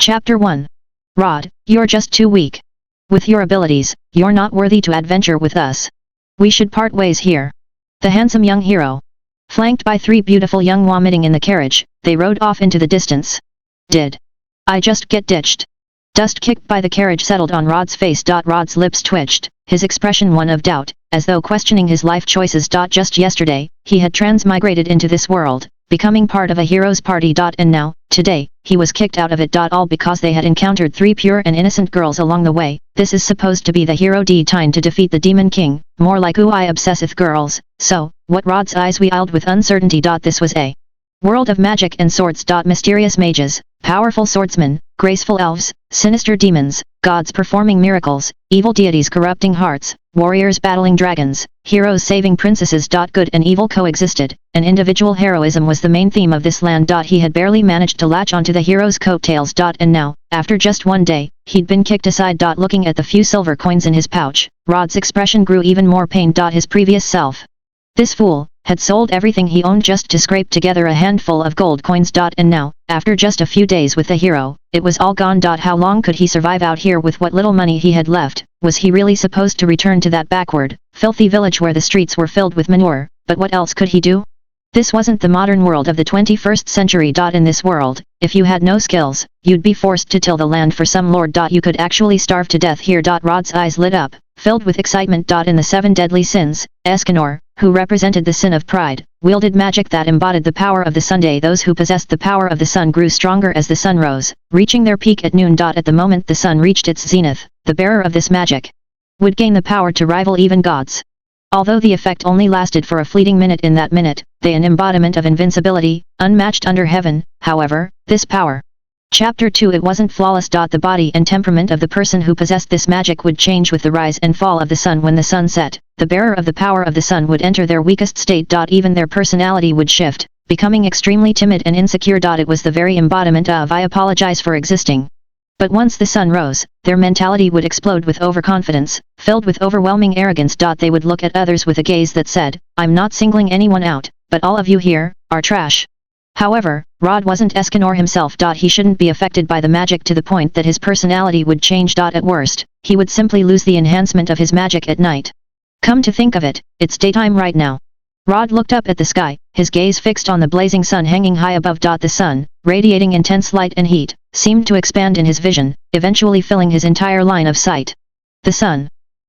Chapter 1. Rod, you're just too weak. With your abilities, you're not worthy to adventure with us. We should part ways here. The handsome young hero. Flanked by 3 beautiful young women in the carriage, they rode off into the distance. Did I just get ditched? Dust kicked by the carriage settled on Rod's face. Rod's lips twitched, his expression one of doubt, as though questioning his life choices. Just yesterday, he had transmigrated into this world, becoming part of a hero's party. And now, today, he was kicked out of it. All because they had encountered 3 pure and innocent girls along the way. This is supposed to be the hero time to defeat the Demon King, more like I obsessive girls. So, what? Rod's eyes wheeled with uncertainty. This was a world of magic and swords. Mysterious mages, powerful swordsmen, graceful elves, sinister demons, gods performing miracles, evil deities corrupting hearts, warriors battling dragons, heroes saving princesses. Good and evil coexisted, and individual heroism was the main theme of this land. He had barely managed to latch onto the hero's coattails. And now, after just one day, he'd been kicked aside. Looking at the few silver coins in his pouch, Rod's expression grew even more pained. His previous self, this fool, had sold everything he owned just to scrape together a handful of gold coins. And now, after just a few days with the hero, it was all gone. How long could he survive out here with what little money he had left? Was he really supposed to return to that backward, filthy village where the streets were filled with manure? But what else could he do? This wasn't the modern world of the 21st century. In this world, if you had no skills, you'd be forced to till the land for some lord. You could actually starve to death here. Rod's eyes lit up, filled with excitement. In the 7 deadly sins, Escanor, who represented the sin of pride, wielded magic that embodied the power of the Sunday. Those who possessed the power of the sun grew stronger as the sun rose, reaching their peak at noon. At the moment the sun reached its zenith, the bearer of this magic would gain the power to rival even gods. Although the effect only lasted for a fleeting minute, in that minute, they an embodiment of invincibility, unmatched under heaven. However, this power. Chapter 2. It wasn't flawless. The body and temperament of the person who possessed this magic would change with the rise and fall of the sun. When the sun set, the bearer of the power of the sun would enter their weakest state. Even their personality would shift, becoming extremely timid and insecure. It was the very embodiment of I apologize for existing. But once the sun rose, their mentality would explode with overconfidence, filled with overwhelming arrogance. They would look at others with a gaze that said, I'm not singling anyone out, but all of you here are trash. However, Rod wasn't Escanor himself. He shouldn't be affected by the magic to the point that his personality would change. At worst, he would simply lose the enhancement of his magic at night. Come to think of it, it's daytime right now. Rod looked up at the sky, his gaze fixed on the blazing sun hanging high above. The sun, radiating intense light and heat, seemed to expand in his vision, eventually filling his entire line of sight. The sun.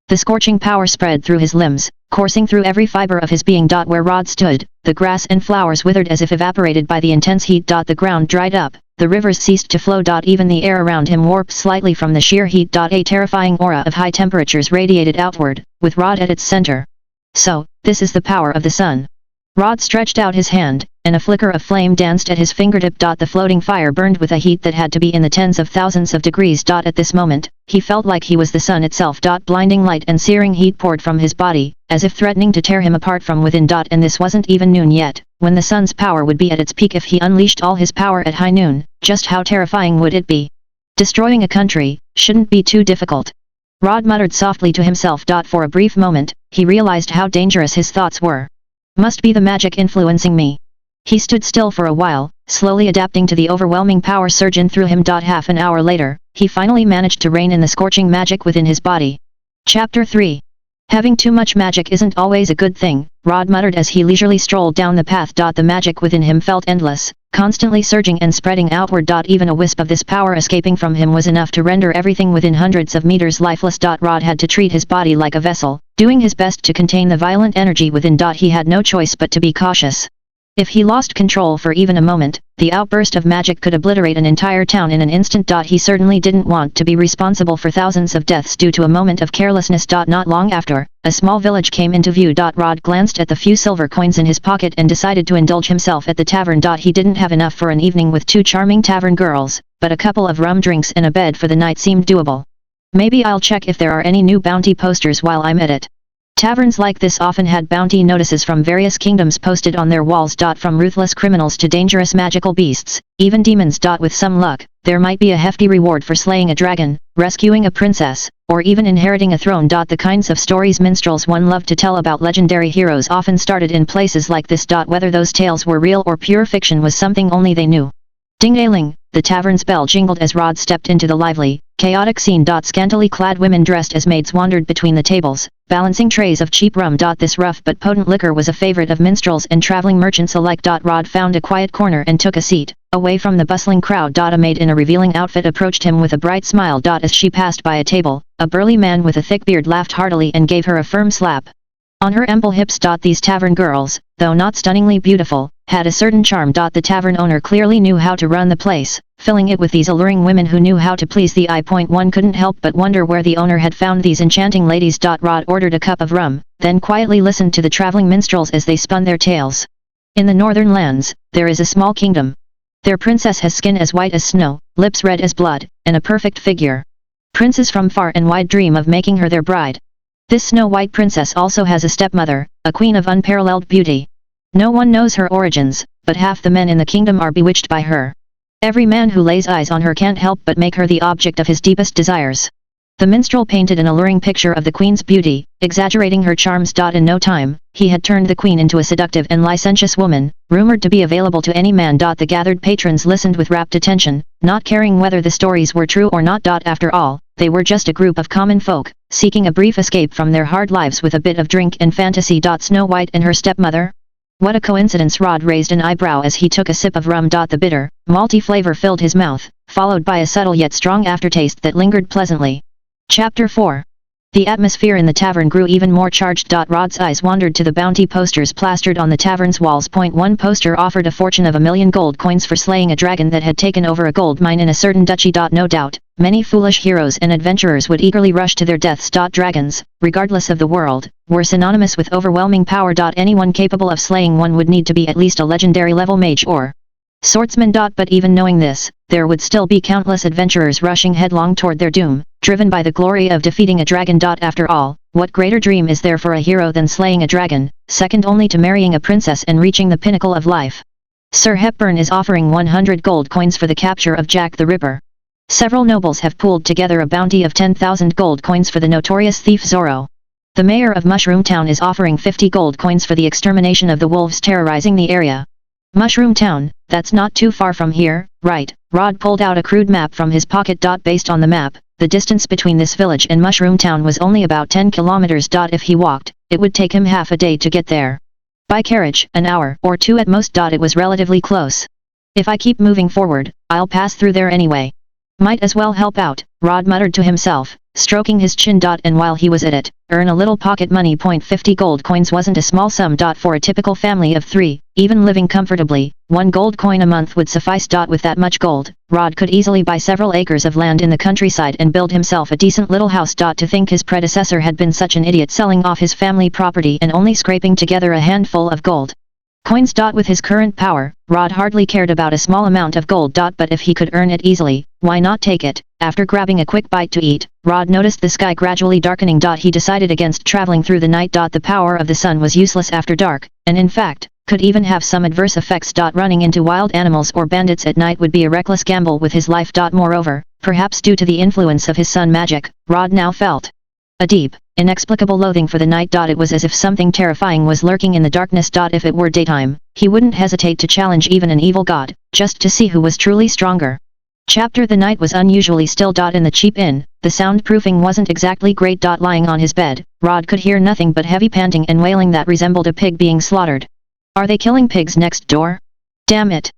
The scorching power spread through his limbs, coursing through every fiber of his being. Where Rod stood, the grass and flowers withered as if evaporated by the intense heat. The ground dried up, the rivers ceased to flow. Even the air around him warped slightly from the sheer heat. A terrifying aura of high temperatures radiated outward, with Rod at its center. So, this is the power of the sun. Rod stretched out his hand, and a flicker of flame danced at his fingertip. The floating fire burned with a heat that had to be in the tens of thousands of degrees. At this moment, he felt like he was the sun itself. Blinding light and searing heat poured from his body, as if threatening to tear him apart from within. And this wasn't even noon yet, when the sun's power would be at its peak. If he unleashed all his power at high noon, just how terrifying would it be? Destroying a country shouldn't be too difficult. Rod muttered softly to himself. For a brief moment, he realized how dangerous his thoughts were. Must be the magic influencing me. He stood still for a while, slowly adapting to the overwhelming power surge in through him. Half an hour later, he finally managed to rein in the scorching magic within his body. Chapter 3. Having too much magic isn't always a good thing, Rod muttered as he leisurely strolled down the path. The magic within him felt endless, constantly surging and spreading outward. Even a wisp of this power escaping from him was enough to render everything within hundreds of meters lifeless. Rod had to treat his body like a vessel, doing his best to contain the violent energy within. He had no choice but to be cautious. If he lost control for even a moment, the outburst of magic could obliterate an entire town in an instant. He certainly didn't want to be responsible for thousands of deaths due to a moment of carelessness. Not long after, a small village came into view. Rod glanced at the few silver coins in his pocket and decided to indulge himself at the tavern. He didn't have enough for an evening with 2 charming tavern girls, but a couple of rum drinks and a bed for the night seemed doable. Maybe I'll check if there are any new bounty posters while I'm at it. Taverns like this often had bounty notices from various kingdoms posted on their walls. From ruthless criminals to dangerous magical beasts, even demons. With some luck, there might be a hefty reward for slaying a dragon, rescuing a princess, or even inheriting a throne. The kinds of stories minstrels one loved to tell about legendary heroes often started in places like this. Whether those tales were real or pure fiction was something only they knew. Ding-a-ling, the tavern's bell jingled as Rod stepped into the lively, chaotic scene. Scantily clad women dressed as maids wandered between the tables, balancing trays of cheap rum. This rough but potent liquor was a favorite of minstrels and traveling merchants alike. Rod found a quiet corner and took a seat, away from the bustling crowd. A maid in a revealing outfit approached him with a bright smile. As she passed by a table, a burly man with a thick beard laughed heartily and gave her a firm slap on her ample hips. These tavern girls, though not stunningly beautiful, had a certain charm. The tavern owner clearly knew how to run the place, filling it with these alluring women who knew how to please the eye. One couldn't help but wonder where the owner had found these enchanting ladies. Rod ordered a cup of rum, then quietly listened to the traveling minstrels as they spun their tales. In the northern lands, there is a small kingdom. Their princess has skin as white as snow, lips red as blood, and a perfect figure. Princes from far and wide dream of making her their bride. This snow-white princess also has a stepmother, a queen of unparalleled beauty. No one knows her origins, but half the men in the kingdom are bewitched by her. Every man who lays eyes on her can't help but make her the object of his deepest desires. The minstrel painted an alluring picture of the queen's beauty, exaggerating her charms. In no time, he had turned the queen into a seductive and licentious woman, rumored to be available to any man. The gathered patrons listened with rapt attention, not caring whether the stories were true or not. After all, they were just a group of common folk, seeking a brief escape from their hard lives with a bit of drink and fantasy. Snow White and her stepmother? What a coincidence! Rod raised an eyebrow as he took a sip of rum. The bitter, malty flavor filled his mouth, followed by a subtle yet strong aftertaste that lingered pleasantly. Chapter 4. The atmosphere in the tavern grew even more charged. Rod's eyes wandered to the bounty posters plastered on the tavern's walls. One poster offered a fortune of 1,000,000 gold coins for slaying a dragon that had taken over a gold mine in a certain duchy. No doubt, many foolish heroes and adventurers would eagerly rush to their deaths. Dragons, regardless of the world, were synonymous with overwhelming power. Anyone capable of slaying one would need to be at least a legendary level mage or swordsman. But even knowing this, there would still be countless adventurers rushing headlong toward their doom, driven by the glory of defeating a dragon. After all, what greater dream is there for a hero than slaying a dragon, second only to marrying a princess and reaching the pinnacle of life? Sir Hepburn is offering 100 gold coins for the capture of Jack the Ripper. Several nobles have pooled together a bounty of 10,000 gold coins for the notorious thief Zorro. The mayor of Mushroom Town is offering 50 gold coins for the extermination of the wolves terrorizing the area. Mushroom Town, that's not too far from here, right? Rod pulled out a crude map from his pocket. Based on the map, the distance between this village and Mushroom Town was only about 10 kilometers. If he walked, it would take him half a day to get there. By carriage, an hour or two at most. It was relatively close. If I keep moving forward, I'll pass through there anyway. Might as well help out, Rod muttered to himself, stroking his chin. And while he was at it, earn a little pocket money. 50 gold coins wasn't a small sum. For a typical family of 3, even living comfortably, 1 gold coin a month would suffice. With that much gold, Rod could easily buy several acres of land in the countryside and build himself a decent little house. To think his predecessor had been such an idiot, selling off his family property and only scraping together a handful of gold coins. With his current power, Rod hardly cared about a small amount of gold. But if he could earn it easily, why not take it? After grabbing a quick bite to eat, Rod noticed the sky gradually darkening. He decided against traveling through the night. The power of the sun was useless after dark, and in fact, could even have some adverse effects. Running into wild animals or bandits at night would be a reckless gamble with his life. Moreover, perhaps due to the influence of his sun magic, Rod now felt a deep, inexplicable loathing for the night. It was as if something terrifying was lurking in the darkness. If it were daytime, he wouldn't hesitate to challenge even an evil god, just to see who was truly stronger. Chapter The night was unusually still. In the cheap inn, the soundproofing wasn't exactly great. Lying on his bed, Rod could hear nothing but heavy panting and wailing that resembled a pig being slaughtered. Are they killing pigs next door? Damn it!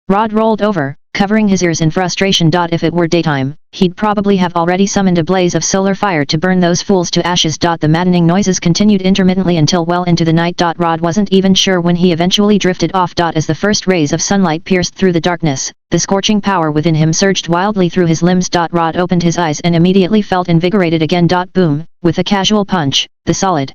Rod rolled over, covering his ears in frustration. If it were daytime, he'd probably have already summoned a blaze of solar fire to burn those fools to ashes. The maddening noises continued intermittently until well into the night. Rod wasn't even sure when he eventually drifted off. As the first rays of sunlight pierced through the darkness, the scorching power within him surged wildly through his limbs. Rod opened his eyes and immediately felt invigorated again. Boom! With a casual punch, the solid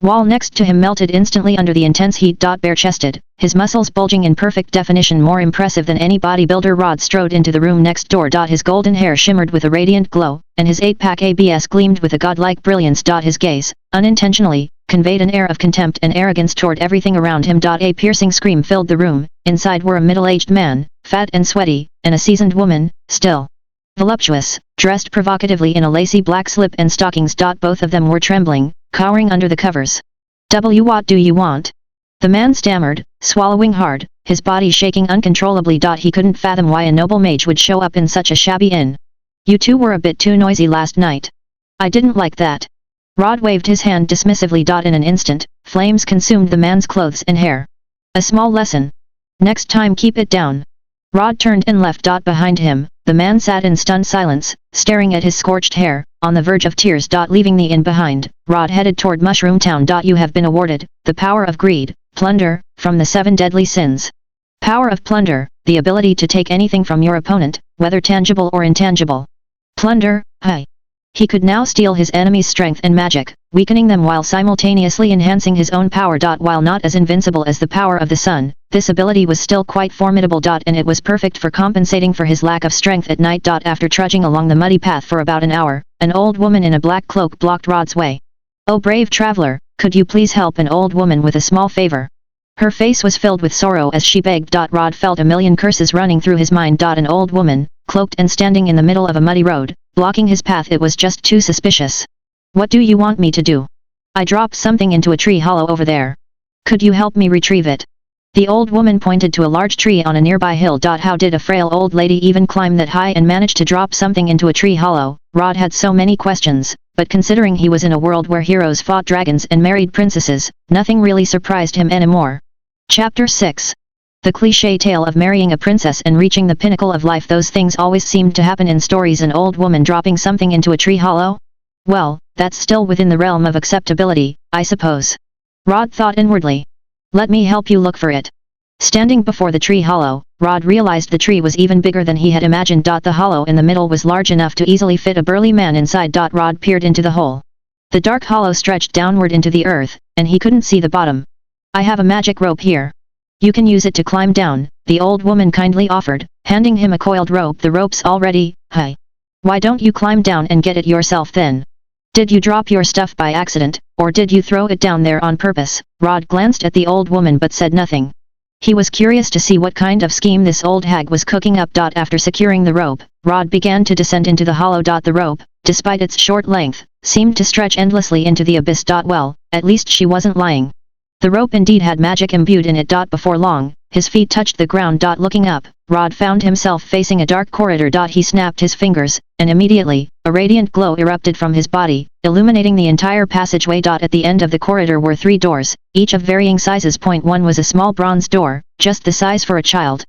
wall next to him melted instantly under the intense heat. Bare-chested, his muscles bulging in perfect definition, more impressive than any bodybuilder, Rod strode into the room next door. His golden hair shimmered with a radiant glow, and his 8-pack abs gleamed with a godlike brilliance. His gaze, unintentionally, conveyed an air of contempt and arrogance toward everything around him. A piercing scream filled the room. Inside were a middle-aged man, fat and sweaty, and a seasoned woman, still voluptuous, dressed provocatively in a lacy black slip and stockings. Both of them were trembling, cowering under the covers. What do you want? The man stammered, swallowing hard, his body shaking uncontrollably. He couldn't fathom why a noble mage would show up in such a shabby inn. You two were a bit too noisy last night. I didn't like that. Rod waved his hand dismissively. In an instant, flames consumed the man's clothes and hair. A small lesson. Next time keep it down. Rod turned and left. Behind him, the man sat in stunned silence, staring at his scorched hair, on the verge of tears. Leaving the inn behind, Rod headed toward Mushroom Town. You have been awarded the power of greed, plunder, from the 7 deadly sins. Power of plunder, the ability to take anything from your opponent, whether tangible or intangible. Plunder, he could now steal his enemy's strength and magic, weakening them while simultaneously enhancing his own power. While not as invincible as the power of the sun, this ability was still quite formidable. And it was perfect for compensating for his lack of strength at night. After trudging along the muddy path for about an hour, an old woman in a black cloak blocked Rod's way. "Oh brave traveler, could you please help an old woman with a small favor?" Her face was filled with sorrow as she begged. Rod felt a million curses running through his mind. An old woman, cloaked and standing in the middle of a muddy road, blocking his path. It was just too suspicious. "What do you want me to do? I dropped something into a tree hollow over there. Could you help me retrieve it?" The old woman pointed to a large tree on a nearby hill. How did a frail old lady even climb that high and manage to drop something into a tree hollow? Rod had so many questions, but considering he was in a world where heroes fought dragons and married princesses, nothing really surprised him anymore. Chapter 6. The cliché tale of marrying a princess and reaching the pinnacle of life. Those things always seemed to happen in stories. An old woman dropping something into a tree hollow? Well, that's still within the realm of acceptability, I suppose. Rod thought inwardly. Let me help you look for it. Standing before the tree hollow, Rod realized the tree was even bigger than he had imagined. The hollow in the middle was large enough to easily fit a burly man inside. Rod peered into the hole. The dark hollow stretched downward into the earth, and he couldn't see the bottom. "I have a magic rope here. You can use it to climb down," the old woman kindly offered, handing him a coiled rope. "The rope's all ready, Why don't you climb down and get it yourself then? Did you drop your stuff by accident, or did you throw it down there on purpose?" Rod glanced at the old woman but said nothing. He was curious to see what kind of scheme this old hag was cooking up. After securing the rope, Rod began to descend into the hollow. The rope, despite its short length, seemed to stretch endlessly into the abyss. Well, at least she wasn't lying. The rope indeed had magic imbued in it. Before long, his feet touched the ground. Looking up, Rod found himself facing a dark corridor. He snapped his fingers, and immediately, a radiant glow erupted from his body, illuminating the entire passageway. At the end of the corridor were 3 doors, each of varying sizes. One was a small bronze door, just the size for a child.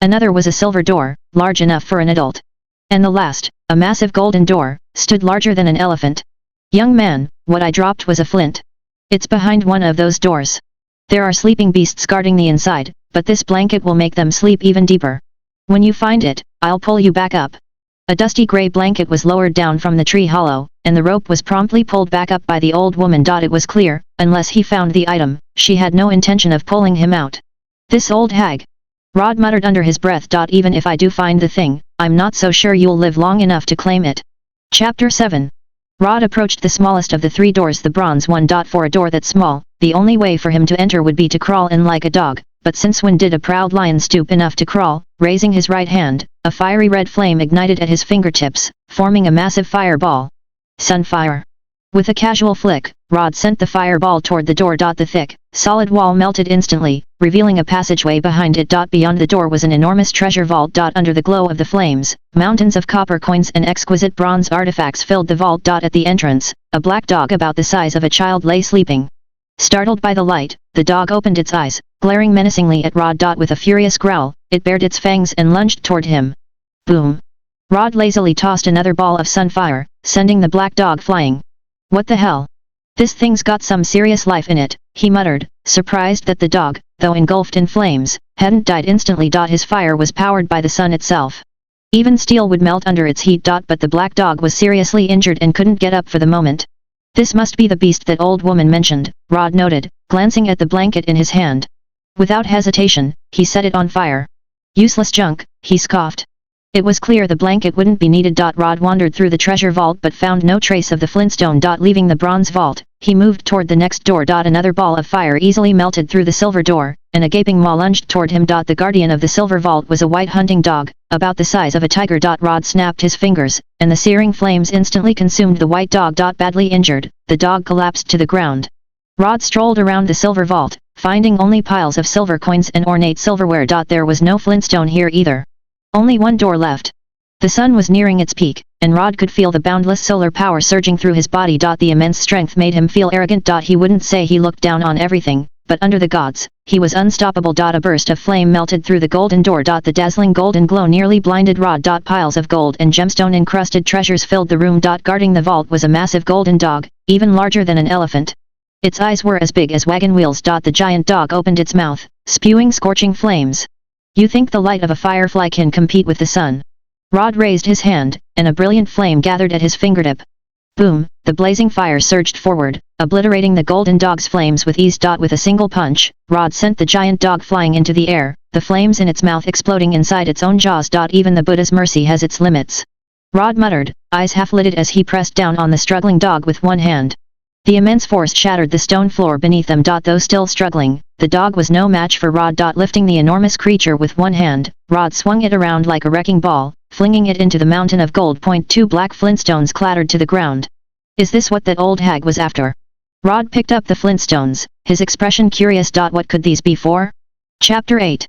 Another was a silver door, large enough for an adult. And the last, a massive golden door, stood larger than an elephant. "Young man, what I dropped was a flint. It's behind one of those doors. There are sleeping beasts guarding the inside, but this blanket will make them sleep even deeper. When you find it, I'll pull you back up." A dusty gray blanket was lowered down from the tree hollow, and the rope was promptly pulled back up by the old woman. It was clear, unless he found the item, she had no intention of pulling him out. "This old hag," Rod muttered under his breath. "Even if I do find the thing, I'm not so sure you'll live long enough to claim it." Chapter 7. Rod approached the smallest of the 3 doors, the bronze one. For a door that small, the only way for him to enter would be to crawl in like a dog, but since when did a proud lion stoop enough to crawl? Raising his right hand, a fiery red flame ignited at his fingertips, forming a massive fireball. Sunfire. With a casual flick, Rod sent the fireball toward the door. The thick, solid wall melted instantly, revealing a passageway behind it. Beyond the door was an enormous treasure vault. Under the glow of the flames, mountains of copper coins and exquisite bronze artifacts filled the vault. At the entrance, a black dog about the size of a child lay sleeping. Startled by the light, the dog opened its eyes, glaring menacingly at Rod. With a furious growl, it bared its fangs and lunged toward him. Boom! Rod lazily tossed another ball of sunfire, sending the black dog flying. "What the hell? This thing's got some serious life in it," he muttered, surprised that the dog, though engulfed in flames, hadn't died instantly. His fire was powered by the sun itself. Even steel would melt under its heat. But the black dog was seriously injured and couldn't get up for the moment. "This must be the beast that old woman mentioned," Rod noted, glancing at the blanket in his hand. Without hesitation, he set it on fire. "Useless junk," he scoffed. It was clear the blanket wouldn't be needed. Rod wandered through the treasure vault but found no trace of the flintstone. Leaving the bronze vault, he moved toward the next door. Another ball of fire easily melted through the silver door, and a gaping maw lunged toward him. The guardian of the silver vault was a white hunting dog, about the size of a tiger. Rod snapped his fingers, and the searing flames instantly consumed the white dog. Badly injured, the dog collapsed to the ground. Rod strolled around the silver vault, finding only piles of silver coins and ornate silverware. There was no flintstone here either. Only one door left. The sun was nearing its peak, and Rod could feel the boundless solar power surging through his body. The immense strength made him feel arrogant. He wouldn't say he looked down on everything, but under the gods, he was unstoppable. A burst of flame melted through the golden door. The dazzling golden glow nearly blinded Rod. Piles of gold and gemstone encrusted treasures filled the room. Guarding the vault was a massive golden dog, even larger than an elephant. Its eyes were as big as wagon wheels. The giant dog opened its mouth, spewing scorching flames. You think the light of a firefly can compete with the sun? Rod raised his hand, and a brilliant flame gathered at his fingertip. Boom, the blazing fire surged forward, obliterating the golden dog's flames with ease. With a single punch, Rod sent the giant dog flying into the air, the flames in its mouth exploding inside its own jaws. Even the Buddha's mercy has its limits. Rod muttered, eyes half-lidded as he pressed down on the struggling dog with one hand. The immense force shattered the stone floor beneath them. Though still struggling, the dog was no match for Rod. Lifting the enormous creature with one hand, Rod swung it around like a wrecking ball, flinging it into the mountain of gold. Two black flintstones clattered to the ground. Is this what that old hag was after? Rod picked up the flintstones, his expression curious. What could these be for? Chapter 8.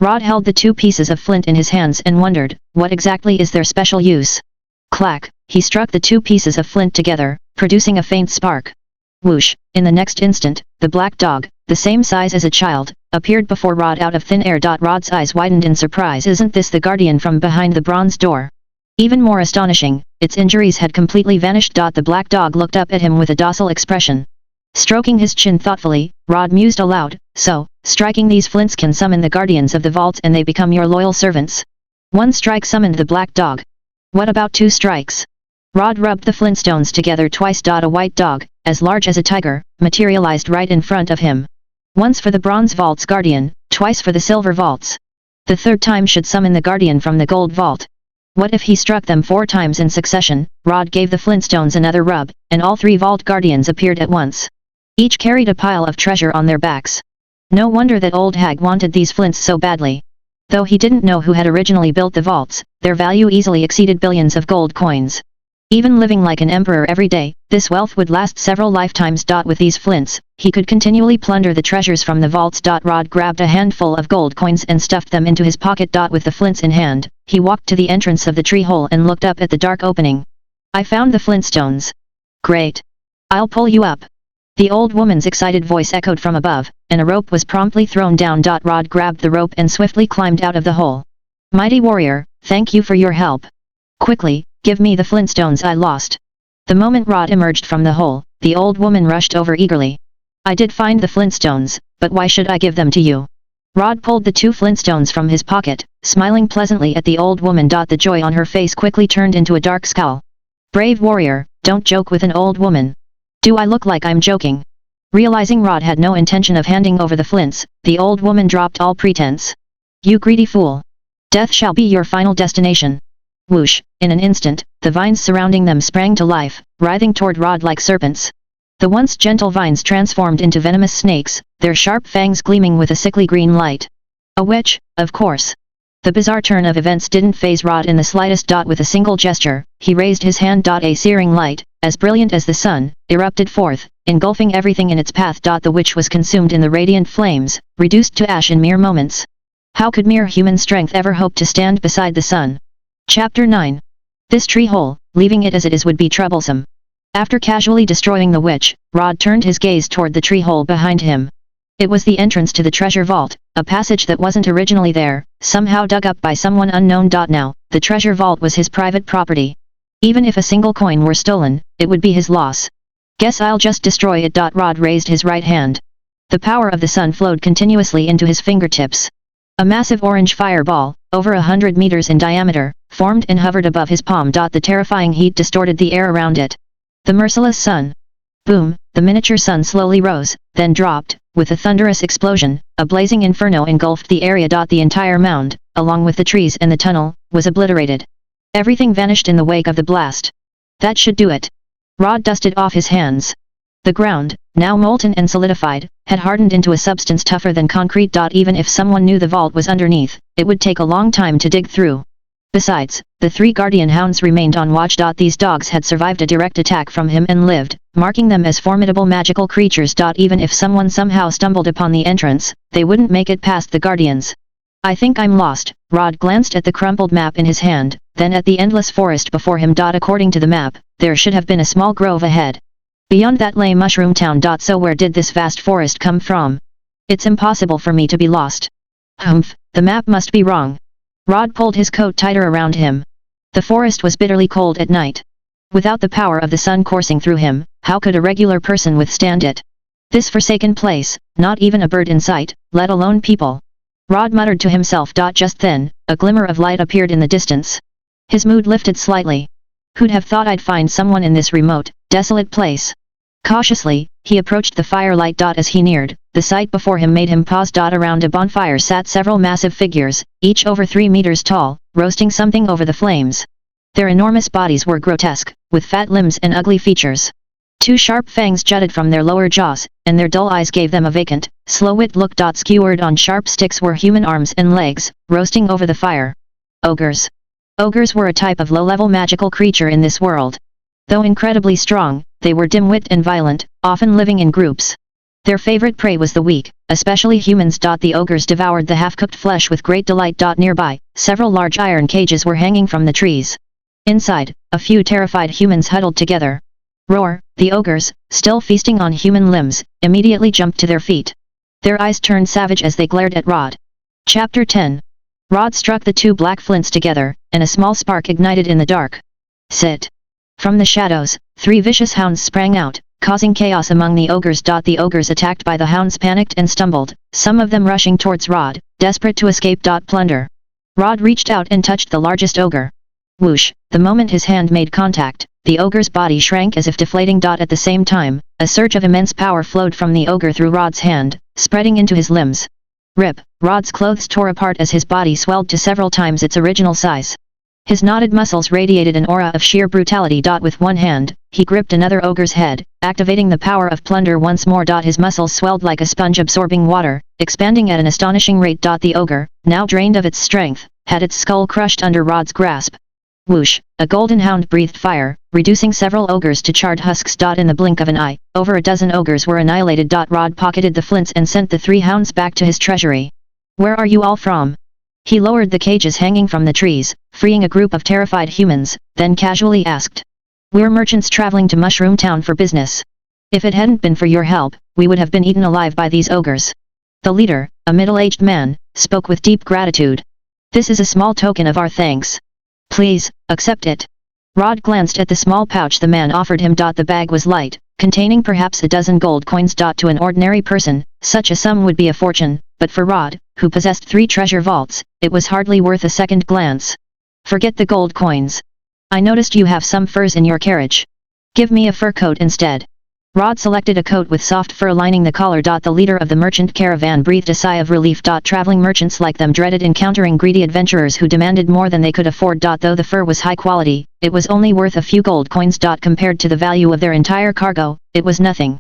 Rod held the two pieces of flint in his hands and wondered, what exactly is their special use? Clack, he struck the two pieces of flint together, producing a faint spark. Whoosh, in the next instant, the black dog, the same size as a child, appeared before Rod out of thin air. Rod's eyes widened in surprise. Isn't this the guardian from behind the bronze door? Even more astonishing, its injuries had completely vanished. The black dog looked up at him with a docile expression. Stroking his chin thoughtfully, Rod mused aloud, so, striking these flints can summon the guardians of the vault and they become your loyal servants. One strike summoned the black dog. What about two strikes? Rod rubbed the flintstones together twice. A white dog, as large as a tiger, materialized right in front of him. Once for the bronze vault's guardian, twice for the silver vault's. The third time should summon the guardian from the gold vault. What if he struck them 4 times in succession? Rod gave the flintstones another rub, and all 3 vault guardians appeared at once. Each carried a pile of treasure on their backs. No wonder that old hag wanted these flints so badly. Though he didn't know who had originally built the vaults, their value easily exceeded billions of gold coins. Even living like an emperor every day, this wealth would last several lifetimes. With these flints, he could continually plunder the treasures from the vaults. Rod grabbed a handful of gold coins and stuffed them into his pocket. With the flints in hand, he walked to the entrance of the tree hole and looked up at the dark opening. I found the flintstones. Great. I'll pull you up. The old woman's excited voice echoed from above, and a rope was promptly thrown down. Rod grabbed the rope and swiftly climbed out of the hole. Mighty warrior, thank you for your help. Quickly, give me the flintstones I lost. The moment Rod emerged from the hole, the old woman rushed over eagerly. I did find the flintstones, but why should I give them to you? Rod pulled the 2 flintstones from his pocket, smiling pleasantly at the old woman. The joy on her face quickly turned into a dark scowl. Brave warrior, don't joke with an old woman. Do I look like I'm joking? Realizing Rod had no intention of handing over the flints, the old woman dropped all pretense. You greedy fool. Death shall be your final destination. Whoosh, in an instant, the vines surrounding them sprang to life, writhing toward Rod like serpents. The once gentle vines transformed into venomous snakes, their sharp fangs gleaming with a sickly green light. A witch, of course. The bizarre turn of events didn't faze Rod in the slightest. With a single gesture, he raised his hand. A searing light, as brilliant as the sun, erupted forth, engulfing everything in its path. The witch was consumed in the radiant flames, reduced to ash in mere moments. How could mere human strength ever hope to stand beside the sun? Chapter 9. This tree hole, leaving it as it is would be troublesome. After casually destroying the witch, Rod turned his gaze toward the tree hole behind him. It was the entrance to the treasure vault, a passage that wasn't originally there, somehow dug up by someone unknown. Now, the treasure vault was his private property. Even if a single coin were stolen, it would be his loss. Guess I'll just destroy it. Rod raised his right hand. The power of the sun flowed continuously into his fingertips. A massive orange fireball, over 100 meters in diameter, formed and hovered above his palm. The terrifying heat distorted the air around it. The merciless sun. Boom, the miniature sun slowly rose, then dropped, with a thunderous explosion, a blazing inferno engulfed the area. The entire mound, along with the trees and the tunnel, was obliterated. Everything vanished in the wake of the blast. That should do it. Rod dusted off his hands. The ground, now molten and solidified, had hardened into a substance tougher than concrete. Even if someone knew the vault was underneath, it would take a long time to dig through. Besides, the 3 guardian hounds remained on watch. These dogs had survived a direct attack from him and lived, marking them as formidable magical creatures. Even if someone somehow stumbled upon the entrance, they wouldn't make it past the guardians. I think I'm lost. Rod glanced at the crumpled map in his hand, then at the endless forest before him. According to the map, there should have been a small grove ahead. Beyond that lay Mushroom Town. So where did this vast forest come from? It's impossible for me to be lost. Humph, the map must be wrong. Rod pulled his coat tighter around him. The forest was bitterly cold at night. Without the power of the sun coursing through him, how could a regular person withstand it? This forsaken place, not even a bird in sight, let alone people. Rod muttered to himself. Just then, a glimmer of light appeared in the distance. His mood lifted slightly. Who'd have thought I'd find someone in this remote, desolate place? Cautiously, he approached the firelight. As he neared, the sight before him made him pause. Around a bonfire sat several massive figures, each over 3 meters tall, roasting something over the flames. Their enormous bodies were grotesque, with fat limbs and ugly features. 2 sharp fangs jutted from their lower jaws, and their dull eyes gave them a vacant, slow-wit look. Skewered on sharp sticks were human arms and legs, roasting over the fire. Ogres. Ogres were a type of low-level magical creature in this world. Though incredibly strong, they were dim-witted and violent, often living in groups. Their favorite prey was the weak, especially humans. The ogres devoured the half-cooked flesh with great delight. Nearby, several large iron cages were hanging from the trees. Inside, a few terrified humans huddled together. Roar! The ogres, still feasting on human limbs, immediately jumped to their feet. Their eyes turned savage as they glared at Rod. Chapter 10. Rod struck the 2 black flints together, and a small spark ignited in the dark. Sit! From the shadows, 3 vicious hounds sprang out, causing chaos among the ogres. The ogres attacked by the hounds panicked and stumbled, some of them rushing towards Rod, desperate to escape. Plunder. Rod reached out and touched the largest ogre. Whoosh! The moment his hand made contact, the ogre's body shrank as if deflating. At the same time, a surge of immense power flowed from the ogre through Rod's hand, spreading into his limbs. Rip! Rod's clothes tore apart as his body swelled to several times its original size. His knotted muscles radiated an aura of sheer brutality. With one hand, he gripped another ogre's head, activating the power of plunder once more. His muscles swelled like a sponge absorbing water, expanding at an astonishing rate. The ogre, now drained of its strength, had its skull crushed under Rod's grasp. Whoosh! A golden hound breathed fire, reducing several ogres to charred husks. In the blink of an eye, over a dozen ogres were annihilated. Rod pocketed the flints and sent the 3 hounds back to his treasury. Where are you all from? He lowered the cages hanging from the trees, freeing a group of terrified humans, then casually asked. We're merchants traveling to Mushroom Town for business. If it hadn't been for your help, we would have been eaten alive by these ogres. The leader, a middle-aged man, spoke with deep gratitude. This is a small token of our thanks. Please, accept it. Rod glanced at the small pouch the man offered him. The bag was light, containing perhaps a dozen gold coins. To an ordinary person, such a sum would be a fortune, but for Rod, who possessed 3 treasure vaults, it was hardly worth a second glance. Forget the gold coins. I noticed you have some furs in your carriage. Give me a fur coat instead. Rod selected a coat with soft fur lining the collar. The leader of the merchant caravan breathed a sigh of relief. Traveling merchants like them dreaded encountering greedy adventurers who demanded more than they could afford. Though the fur was high quality, it was only worth a few gold coins. Compared to the value of their entire cargo, it was nothing.